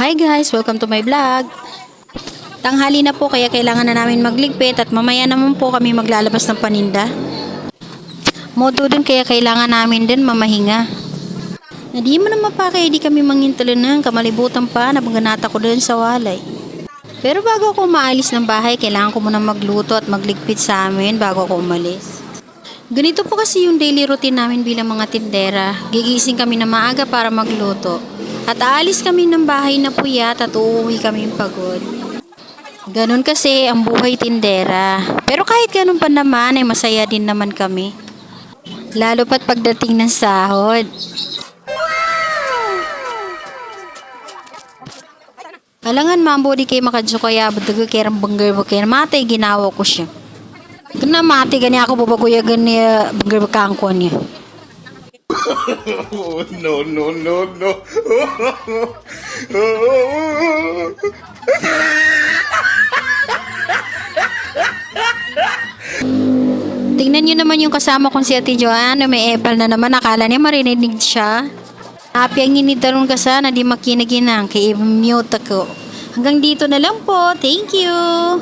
Hi guys! Welcome to my vlog. Tanghali na po kaya kailangan na namin magligpit at mamaya naman po kami maglalabas ng paninda. Moto dun kaya kailangan namin din mamahinga. Na di mo naman pa kaya di kami mangintalan ng kamalibutan pa na maganata ko dun sa walay. Pero bago ako maalis ng bahay, kailangan ko muna magluto at magligpit sa amin bago ako umalis. Ganito po kasi yung daily routine namin bilang mga tindera. Gigising kami na maaga para magluto. At aalis kami ng bahay na puyat at uuwi kami pagod. Ganun kasi ang buhay tindera. Pero kahit ganun pa naman ay masaya din naman kami. Lalo pat pagdating ng sahod. Alangan mambo di kayo makadyo kaya badaga kerang banggar ba kaya matay ginawa ko siya. Kena mati gani ako babaguyagan niya banggar ba kaangkuan niya. No, no, no, no. Tingnan nyo naman yung kasama kong si Ate Joanne. May epal na naman. Akala niya marinig siya. Happy ang inidaron ka sana. Di makinaginang. Kaya mute ako. Hanggang dito na lang po. Thank you.